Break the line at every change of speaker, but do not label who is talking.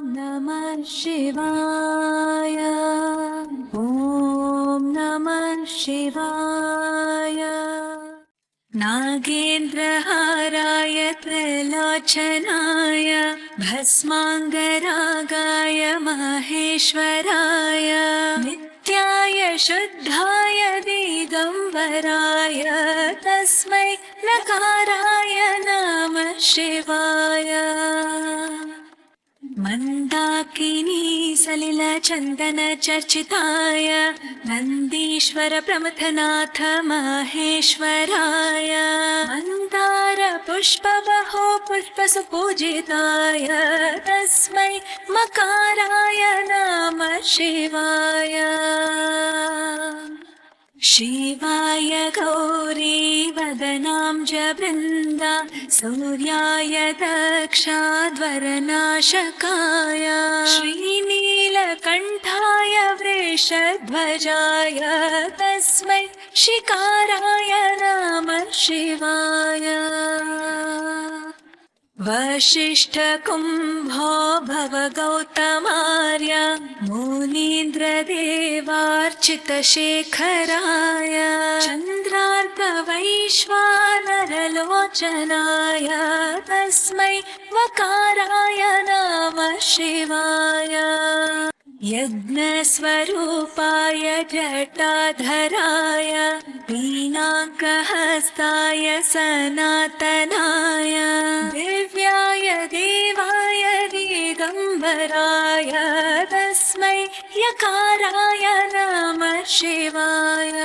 नमः शिवाय। ॐ नमः शिवाय। नागेन्द्रहाराय त्रिलोचनाय भस्माङ्गरागाय महेश्वराय नित्याय शुद्धाय दिगम्बराय तस्मै नकाराय नमः शिवाय। मन्दाकिनी सलिल चन्दन चर्चिताय नन्दीश्वर प्रमथनाथ महेश्वराय मन्दार पुष्पबहो पुष्पसुपूजिताय तस्मै मकाराय नमः शिवाय। शिवाय गौरी वदनाम्बुजवृन्दा सूर्याय दक्षाध्वरनाशकाय श्रीनीलकण्ठाय वृषध्वजाय तस्मै शिकाराय नमः शिवाय। वसिष्ठकुम्भो भवगौतमार्य मुनीन्द्रदेवार्चितशेखराय चन्द्रार्कवैश्वानरलोचनाय तस्मै वकाराय नमः शिवाय। यज्ञस्वरूपाय जटाधराय वीणाकहस्ताय सनातनाय दिव्याय देवाय दिगम्बराय तस्मै यकाराय नमः शिवाय।